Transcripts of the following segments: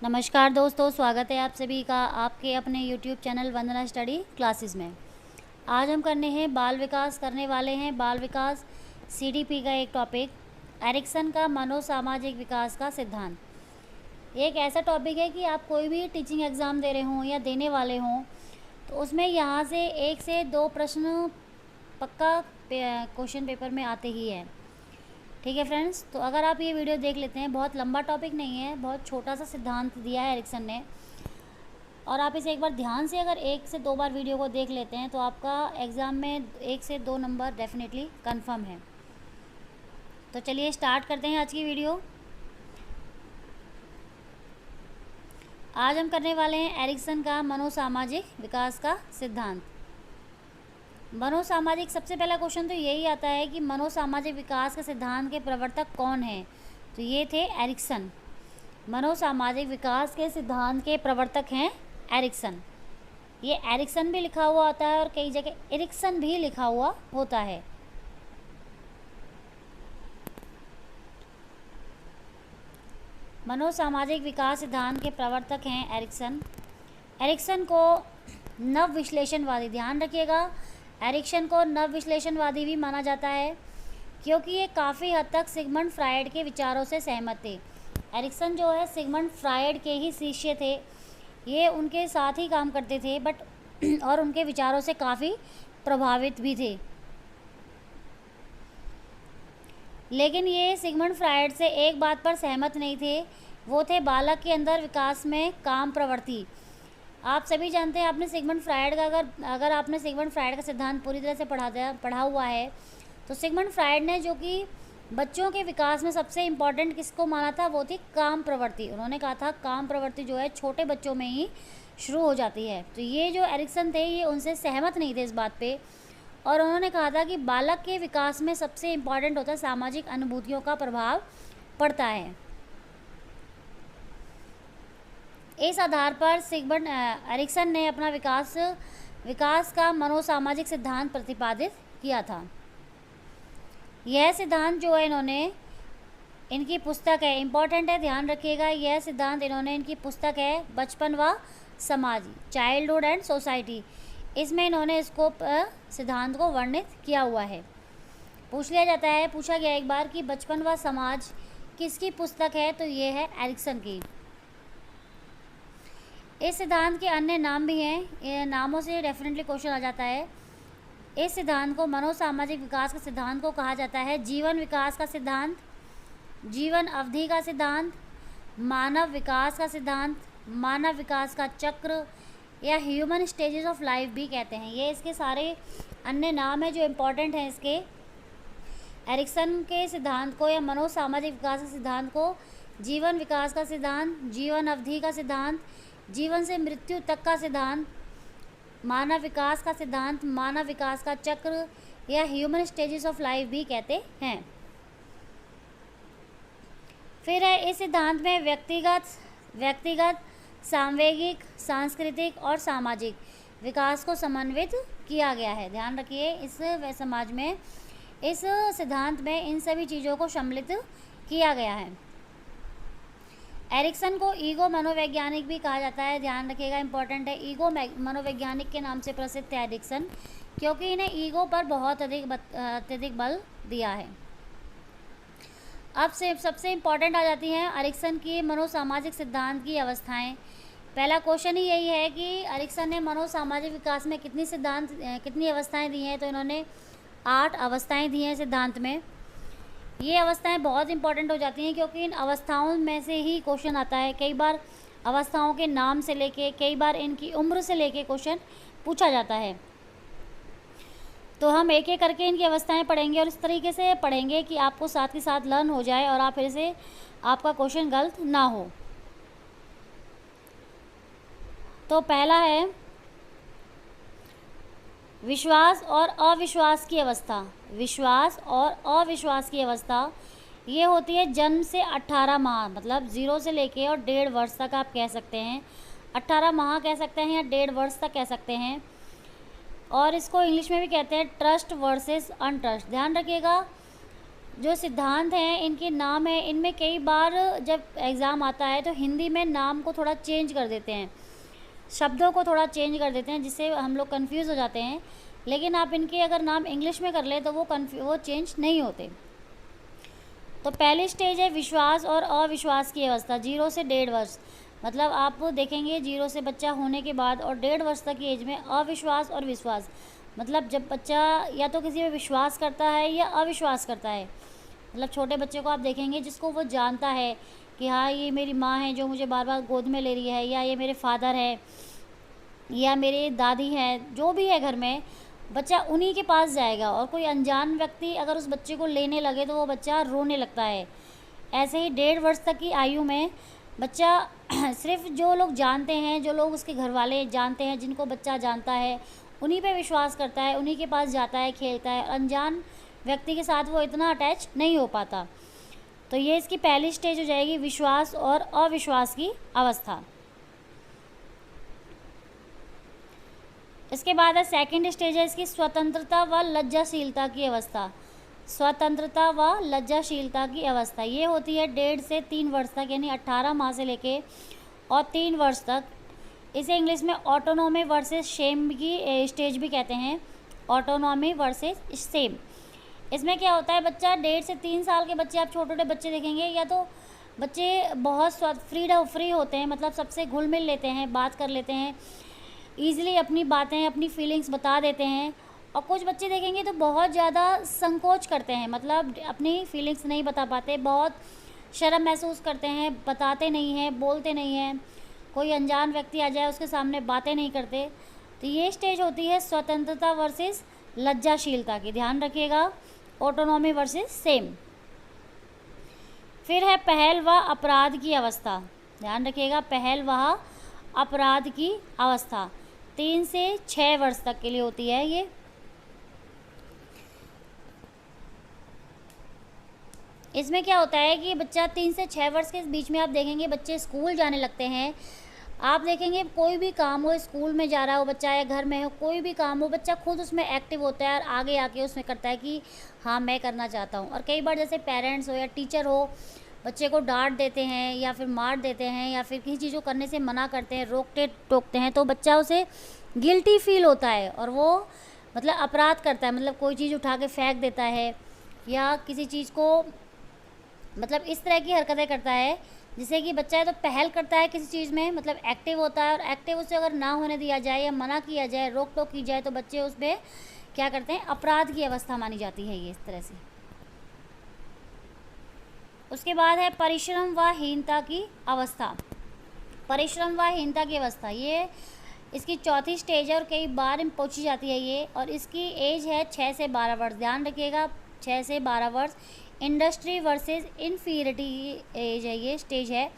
नमस्कार दोस्तों, स्वागत है आप सभी का आपके अपने YouTube चैनल वंदना स्टडी क्लासेस में। आज हम करने हैं बाल विकास करने वाले हैं बाल विकास CDP का एक टॉपिक, एरिक्सन का मनोसामाजिक विकास का सिद्धांत। ये एक ऐसा टॉपिक है कि आप कोई भी टीचिंग एग्ज़ाम दे रहे हों या देने वाले हों तो उसमें यहाँ से 1 से 2 प्रश्न पक्का क्वेश्चन पेपर में आते ही हैं। ठीक है फ्रेंड्स, तो अगर आप ये वीडियो देख लेते हैं, बहुत लंबा टॉपिक नहीं है, बहुत छोटा सा सिद्धांत दिया है एरिक्सन ने, और आप इसे एक बार ध्यान से अगर 1 से 2 बार वीडियो को देख लेते हैं तो आपका एग्ज़ाम में 1 से 2 नंबर डेफिनेटली कंफर्म है। तो चलिए स्टार्ट करते हैं आज की वीडियो। आज हम करने वाले हैं एरिक्सन का मनोसामाजिक विकास का सिद्धांत। मनोसामाजिक, सबसे पहला क्वेश्चन तो यही आता है कि मनोसामाजिक विकास के सिद्धांत के प्रवर्तक कौन हैं। तो ये थे एरिक्सन। मनोसामाजिक विकास के सिद्धांत के प्रवर्तक हैं एरिक्सन। ये एरिक्सन भी लिखा हुआ होता है और कई जगह एरिक्सन भी लिखा हुआ होता है। मनोसामाजिक विकास सिद्धांत के प्रवर्तक हैं एरिक्सन। एरिक्सन को नव विश्लेषणवादी, ध्यान रखिएगा, एरिक्सन को नव विश्लेषणवादी भी माना जाता है क्योंकि ये काफ़ी हद तक सिगमंड फ्रायड के विचारों से सहमत थे। एरिक्सन जो है सिगमंड फ्रायड के ही शिष्य थे, ये उनके साथ ही काम करते थे और उनके विचारों से काफ़ी प्रभावित भी थे। लेकिन ये सिगमंड फ्रायड से एक बात पर सहमत नहीं थे, वो थे बालक के अंदर विकास में काम प्रवृत्ति। आप सभी जानते हैं, आपने सिगमंड फ्रायड का अगर आपने सिगमंड फ्रायड का सिद्धांत पूरी तरह से पढ़ा हुआ है तो सिगमंड फ्रायड ने जो कि बच्चों के विकास में सबसे इम्पॉर्टेंट किसको माना था, वो थी काम प्रवृत्ति। उन्होंने कहा था काम प्रवृत्ति जो है छोटे बच्चों में ही शुरू हो जाती है। तो ये जो एरिक्सन थे ये उनसे सहमत नहीं थे इस बात पे, और उन्होंने कहा था कि बालक के विकास में सबसे इम्पॉर्टेंट होता है सामाजिक अनुभूतियों का प्रभाव पड़ता है। इस आधार पर सिगमंड एरिक्सन ने अपना विकास का मनोसामाजिक सिद्धांत प्रतिपादित किया था। यह सिद्धांत जो है इनकी पुस्तक है, इम्पॉर्टेंट है, ध्यान रखिएगा, यह सिद्धांत इनकी पुस्तक है बचपन व समाज, चाइल्डहुड एंड सोसाइटी, इसमें इन्होंने इसको सिद्धांत को वर्णित किया हुआ है। पूछा गया एक बार कि बचपन व समाज किसकी पुस्तक है, तो ये है एरिक्सन की। इस सिद्धांत के अन्य नाम भी हैं, नामों से डेफिनेटली क्वेश्चन आ जाता है। इस सिद्धांत को मनोसामाजिक विकास के सिद्धांत को कहा जाता है जीवन विकास का सिद्धांत, जीवन अवधि का सिद्धांत, मानव विकास का सिद्धांत, मानव विकास का चक्र, या ह्यूमन स्टेजेस ऑफ लाइफ भी कहते हैं। ये इसके सारे अन्य नाम हैं जो इम्पोर्टेंट हैं इसके। एरिक्सन के सिद्धांत को या मनोसामाजिक विकास के सिद्धांत को जीवन विकास का सिद्धांत, जीवन अवधि का सिद्धांत, जीवन से मृत्यु तक का सिद्धांत, मानव विकास का सिद्धांत, मानव विकास का चक्र, या ह्यूमन स्टेजेस ऑफ लाइफ भी कहते हैं। फिर है इस सिद्धांत में व्यक्तिगत, सांवेगिक, सांस्कृतिक और सामाजिक विकास को समन्वित किया गया है। ध्यान रखिए, इस सिद्धांत में इन सभी चीज़ों को सम्मिलित किया गया है। एरिक्सन को ईगो मनोवैज्ञानिक भी कहा जाता है, ध्यान रखिएगा, इंपॉर्टेंट है। ईगो मनोवैज्ञानिक के नाम से प्रसिद्ध है एरिक्सन क्योंकि इन्हें ईगो पर बहुत अत्यधिक बल दिया है। अब से सबसे इम्पॉर्टेंट आ जाती हैं एरिक्सन की मनोसामाजिक सिद्धांत की अवस्थाएं। पहला क्वेश्चन ही यही है कि एरिक्सन ने मनोसामाजिक विकास में कितनी अवस्थाएं दी हैं, तो इन्होंने 8 अवस्थाएं दी हैं सिद्धांत में। ये अवस्थाएं बहुत इंपॉर्टेंट हो जाती हैं क्योंकि इन अवस्थाओं में से ही क्वेश्चन आता है। कई बार अवस्थाओं के नाम से लेके, कई बार इनकी उम्र से लेके क्वेश्चन पूछा जाता है। तो हम एक एक करके इनकी अवस्थाएं पढ़ेंगे और इस तरीके से पढ़ेंगे कि आपको साथ के साथ लर्न हो जाए और आप फिर से आपका क्वेश्चन गलत ना हो। तो पहला है विश्वास और अविश्वास की अवस्था। विश्वास और अविश्वास की अवस्था ये होती है जन्म से 18 माह, मतलब 0 से लेके और 1.5 वर्ष तक आप कह सकते हैं। 18 माह कह सकते हैं या 1.5 वर्ष तक कह सकते हैं। और इसको इंग्लिश में भी कहते हैं ट्रस्ट वर्सेस अनट्रस्ट। ध्यान रखिएगा, जो सिद्धांत हैं इनके नाम है, इनमें कई बार जब एग्ज़ाम आता है तो हिंदी में नाम को थोड़ा चेंज कर देते हैं, शब्दों को थोड़ा चेंज कर देते हैं, जिससे हम लोग कंफ्यूज हो जाते हैं। लेकिन आप इनके अगर नाम इंग्लिश में कर ले तो वो चेंज नहीं होते। तो पहली स्टेज है विश्वास और अविश्वास की अवस्था, 0 से 1.5 वर्ष। मतलब आप देखेंगे 0 से बच्चा होने के बाद और 1.5 वर्ष तक की एज में अविश्वास और विश्वास, मतलब जब बच्चा या तो किसी पे विश्वास करता है या अविश्वास करता है। मतलब छोटे बच्चे को आप देखेंगे जिसको वो जानता है कि हाँ ये मेरी माँ है जो मुझे बार बार गोद में ले रही है, या ये मेरे फादर है, या मेरी दादी है, जो भी है घर में, बच्चा उन्हीं के पास जाएगा। और कोई अनजान व्यक्ति अगर उस बच्चे को लेने लगे तो वो बच्चा रोने लगता है। ऐसे ही 1.5 वर्ष तक की आयु में बच्चा सिर्फ जो लोग जानते हैं, जो लोग उसके घर वाले जानते हैं, जिनको बच्चा जानता है, उन्हीं पे विश्वास करता है, उन्हीं के पास जाता है, खेलता है। अनजान व्यक्ति के साथ वो इतना अटैच नहीं हो पाता। तो ये इसकी पहली स्टेज हो जाएगी, विश्वास और अविश्वास की अवस्था। इसके बाद है सेकंड स्टेज है इसकी स्वतंत्रता व लज्जाशीलता की अवस्था। स्वतंत्रता व लज्जाशीलता की अवस्था ये होती है 1.5 से 3 वर्ष तक, यानी 18 माह से लेके और 3 वर्ष तक। इसे इंग्लिश में ऑटोनॉमी वर्सेस शेम की स्टेज भी कहते हैं, ऑटोनॉमी वर्सेस शेम। इसमें क्या होता है, बच्चा 1.5 से 3 साल के बच्चे, आप छोटे छोटे बच्चे देखेंगे, या तो बच्चे बहुत फ्री होते हैं, मतलब सबसे घुल मिल लेते हैं, बात कर लेते हैं, ईज़िली अपनी बातें, अपनी फीलिंग्स बता देते हैं। और कुछ बच्चे देखेंगे तो बहुत ज़्यादा संकोच करते हैं, मतलब अपनी फीलिंग्स नहीं बता पाते, बहुत शर्म महसूस करते हैं, बताते नहीं हैं, बोलते नहीं हैं, कोई अनजान व्यक्ति आ जाए उसके सामने बातें नहीं करते। तो ये स्टेज होती है स्वतंत्रता वर्सेस लज्जाशीलता की, ध्यान रखिएगा, ऑटोनॉमी वर्सेस सेम। फिर है पहल व अपराध की अवस्था, ध्यान रखिएगा, पहल व अपराध की अवस्था 3 से 6 वर्ष तक के लिए होती है ये। इसमें क्या होता है कि बच्चा 3 से 6 वर्ष के बीच में आप देखेंगे बच्चे स्कूल जाने लगते हैं। आप देखेंगे कोई भी काम हो, स्कूल में जा रहा हो बच्चा या घर में हो, कोई भी काम हो, बच्चा खुद उसमें एक्टिव होता है और आगे आके उसमें करता है कि हाँ मैं करना चाहता हूँ। और कई बार जैसे पेरेंट्स हो या टीचर हो, बच्चे को डांट देते हैं या फिर मार देते हैं या फिर किसी चीज़ को करने से मना करते हैं, रोकते टोकते हैं, तो बच्चा उसे गिल्टी फील होता है और वो मतलब अपराध करता है, मतलब कोई चीज़ उठा के फेंक देता है या किसी चीज़ को मतलब इस तरह की हरकतें करता है, जिससे कि बच्चा है तो पहल करता है किसी चीज़ में, मतलब एक्टिव होता है, और एक्टिव उसे अगर ना होने दिया जाए या मना किया जाए, रोक टोक की जाए, तो बच्चे उस पर क्या करते हैं, अपराध की अवस्था मानी जाती है ये इस तरह से। उसके बाद है परिश्रम व हीनता की अवस्था। परिश्रम व हीनता की अवस्था ये इसकी चौथी स्टेज है और कई बार पूछी जाती है ये, और इसकी एज है 6 से 12 वर्ष, ध्यान रखिएगा, 6 से 12 वर्ष। इंडस्ट्री वर्सेस इन्फीरियरिटी एज है ये, स्टेज है।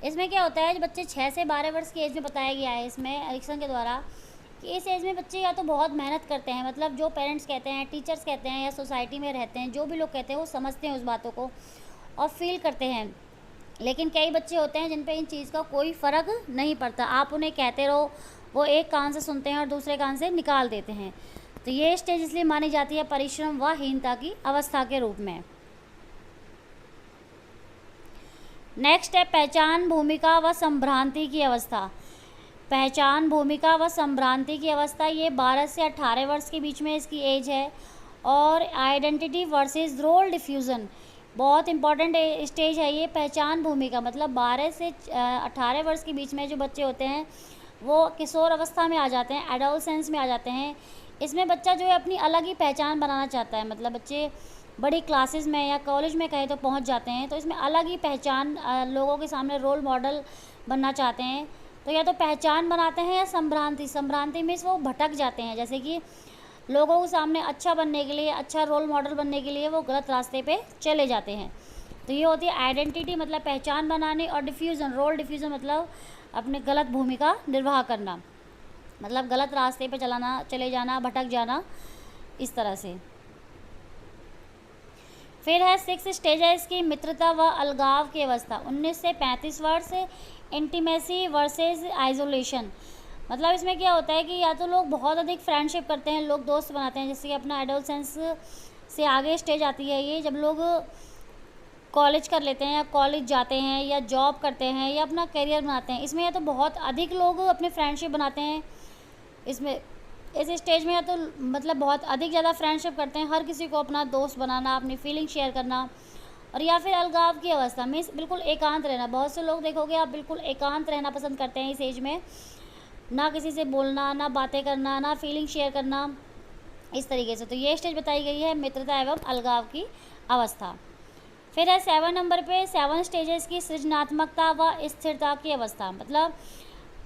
इसमें क्या होता है, बच्चे 6 से 12 वर्ष की एज में बताया गया है इसमें एरिक्सन के द्वारा कि इस एज में बच्चे या तो बहुत मेहनत करते हैं, मतलब जो पेरेंट्स कहते हैं, टीचर्स कहते हैं, या सोसाइटी में रहते हैं, जो भी लोग कहते हैं वो समझते हैं उस बातों को और फील करते हैं। लेकिन कई बच्चे होते हैं जिन पे इन चीज़ का कोई फ़र्क नहीं पड़ता, आप उन्हें कहते रहो, वो एक कान से सुनते हैं और दूसरे कान से निकाल देते हैं। तो ये स्टेज इसलिए मानी जाती है परिश्रम व हीनता की अवस्था के रूप में। नेक्स्ट है पहचान, भूमिका व संभ्रांति की अवस्था। पहचान, भूमिका व संभ्रांति की अवस्था ये 12 से 18 वर्ष के बीच में इसकी एज है। और आइडेंटिटी वर्सेस रोल डिफ्यूज़न बहुत इंपॉर्टेंट स्टेज है ये। पहचान, भूमिका मतलब 12 से 18 वर्ष के बीच में जो बच्चे होते हैं वो किशोर अवस्था में आ जाते हैं, एडोलसेंस में आ जाते हैं। इसमें बच्चा जो है अपनी अलग ही पहचान बनाना चाहता है, मतलब बच्चे बड़ी क्लासेस में या कॉलेज में कहीं तो पहुंच जाते हैं, तो इसमें अलग ही पहचान, लोगों के सामने रोल मॉडल बनना चाहते हैं। तो या तो पहचान बनाते हैं या संभ्रांति। संभ्रांति में वो भटक जाते हैं, जैसे कि लोगों के सामने अच्छा बनने के लिए, अच्छा रोल मॉडल बनने के लिए वो गलत रास्ते पे चले जाते हैं। तो ये होती है आइडेंटिटी मतलब पहचान बनाने, और डिफ्यूज़न, रोल डिफ्यूज़न मतलब अपने गलत भूमिका निर्वाह करना, मतलब गलत रास्ते पे चले जाना, भटक जाना, इस तरह से। फिर है 6 स्टेज है इसकी मित्रता व अलगाव की अवस्था। 19 से 35 वर्ष इंटीमेसी वर्सेस आइसोलेशन। मतलब इसमें क्या होता है कि या तो लोग बहुत अधिक फ्रेंडशिप करते हैं, लोग दोस्त बनाते हैं, जैसे कि अपना एडोलसेंस से आगे स्टेज आती है ये जब लोग कॉलेज कर लेते हैं या कॉलेज जाते हैं या जॉब करते हैं या अपना करियर बनाते हैं। इसमें या तो बहुत अधिक लोग अपने फ्रेंडशिप बनाते हैं, इसमें इस स्टेज में या तो मतलब बहुत अधिक ज़्यादा फ्रेंडशिप करते हैं, हर किसी को अपना दोस्त बनाना, अपनी फीलिंग शेयर करना, और या फिर अलगाव की अवस्था मीन्स बिल्कुल एकांत रहना। बहुत से लोग देखोगे आप बिल्कुल एकांत रहना पसंद करते हैं इस एज में, ना किसी से बोलना, ना बातें करना, ना फीलिंग शेयर करना, इस तरीके से। तो ये स्टेज बताई गई है मित्रता एवं अलगाव की अवस्था। फिर है 7 नंबर पे 7 स्टेजेस की सृजनात्मकता व स्थिरता की अवस्था, मतलब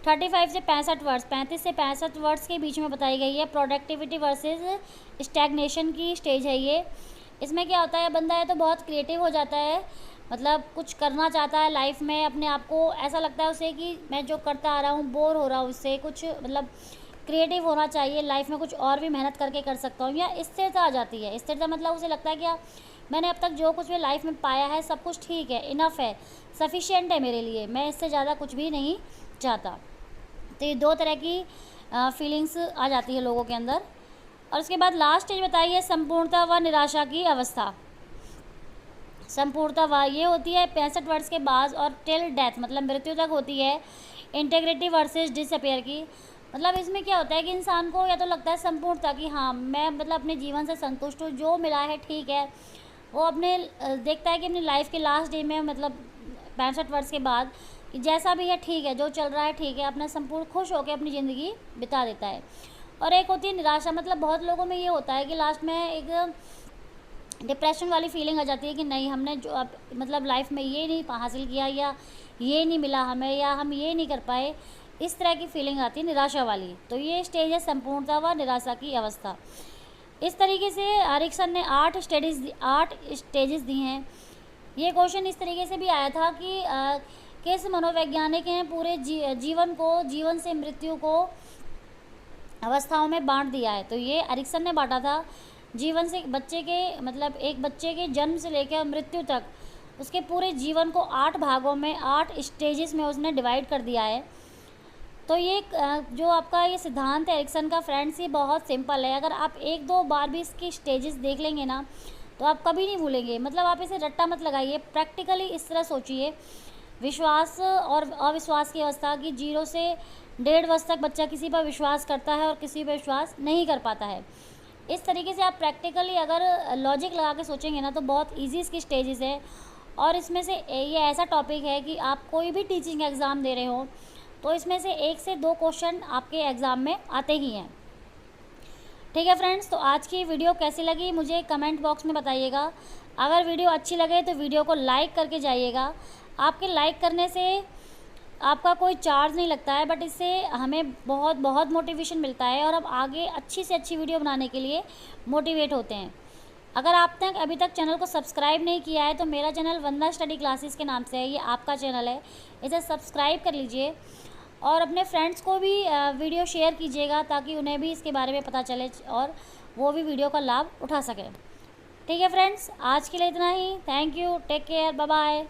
35 से 65 वर्ष, 35 से 65 वर्ष के बीच में बताई गई है। प्रोडक्टिविटी वर्सेस स्टैग्नेशन की स्टेज है ये। इसमें क्या होता है, बंदा है तो बहुत क्रिएटिव हो जाता है, मतलब कुछ करना चाहता है लाइफ में, अपने आप को ऐसा लगता है उसे कि मैं जो करता आ रहा हूँ बोर हो रहा हूँ उससे, कुछ मतलब क्रिएटिव होना चाहिए लाइफ में, कुछ और भी मेहनत करके कर सकता हूँ। या स्थिरता आ जाती है। स्थिरता मतलब उसे लगता है कि मैंने अब तक जो कुछ भी लाइफ में पाया है सब कुछ ठीक है, इनफ है, सफिशिएंट है मेरे लिए, मैं इससे ज़्यादा कुछ भी नहीं चाहता। तो ये 2 तरह की फीलिंग्स आ जाती है लोगों के अंदर। और उसके बाद लास्ट स्टेज बताई है संपूर्णता व निराशा की अवस्था। संपूर्णता व ये होती है 65 वर्ष के बाद और टिल डेथ मतलब मृत्यु तक होती है। इंटीग्रिटी वर्सेस डिसअपियर की, मतलब इसमें क्या होता है कि इंसान को या तो लगता है संपूर्णता कि हाँ मैं मतलब अपने जीवन से संतुष्ट हूँ, जो मिला है ठीक है। वो अपने देखता है कि अपनी लाइफ के लास्ट डे में मतलब 65 वर्ष के बाद कि जैसा भी है ठीक है, जो चल रहा है ठीक है, अपना संपूर्ण खुश होकर अपनी ज़िंदगी बिता देता है। और एक होती है निराशा, मतलब बहुत लोगों में ये होता है कि लास्ट में एक डिप्रेशन वाली फीलिंग आ जाती है कि नहीं हमने जो अब मतलब लाइफ में ये नहीं हासिल किया या ये नहीं मिला हमें या हम ये नहीं कर पाए, इस तरह की फीलिंग आती है निराशा वाली। तो ये स्टेज है संपूर्णता व निराशा की अवस्था। इस तरीके से एरिक्सन ने 8 स्टेजेस दी हैं। ये क्वेश्चन इस तरीके से भी आया था कि किस मनोवैज्ञानिक ने पूरे जीवन से मृत्यु को अवस्थाओं में बांट दिया है। तो ये एरिक्सन ने बांटा था जीवन से बच्चे के मतलब एक बच्चे के जन्म से लेकर मृत्यु तक उसके पूरे जीवन को 8 भागों में 8 स्टेजेस में उसने डिवाइड कर दिया है। तो ये जो आपका ये सिद्धांत है एरिक्सन का फ्रेंड्स, ये बहुत सिंपल है। अगर आप 1-2 बार भी इसकी स्टेजेस देख लेंगे ना तो आप कभी नहीं भूलेंगे। मतलब आप इसे रट्टा मत लगाइए, प्रैक्टिकली इस तरह सोचिए। विश्वास और अविश्वास की अवस्था की 0 से 1.5 वर्ष तक बच्चा किसी पर विश्वास करता है और किसी पर विश्वास नहीं कर पाता है। इस तरीके से आप प्रैक्टिकली अगर लॉजिक लगा के सोचेंगे ना तो बहुत ईजी इसकी स्टेजेस है। और इसमें से ये ऐसा टॉपिक है कि आप कोई भी टीचिंग एग्ज़ाम दे रहे हो तो इसमें से 1 से 2 क्वेश्चन आपके एग्ज़ाम में आते ही हैं। ठीक है फ्रेंड्स, तो आज की वीडियो कैसी लगी मुझे कमेंट बॉक्स में बताइएगा। अगर वीडियो अच्छी लगे तो वीडियो को लाइक करके जाइएगा। आपके लाइक करने से आपका कोई चार्ज नहीं लगता है, बट इससे हमें बहुत बहुत मोटिवेशन मिलता है और हम आगे अच्छी से अच्छी वीडियो बनाने के लिए मोटिवेट होते हैं। अगर आपने अभी तक चैनल को सब्सक्राइब नहीं किया है तो मेरा चैनल वंदना स्टडी क्लासेस के नाम से है, ये आपका चैनल है, इसे सब्सक्राइब कर लीजिए और अपने फ्रेंड्स को भी वीडियो शेयर कीजिएगा ताकि उन्हें भी इसके बारे में पता चले और वो भी वीडियो का लाभ उठा सकें। ठीक है फ्रेंड्स, आज के लिए इतना ही। Thank you, take care, bye bye.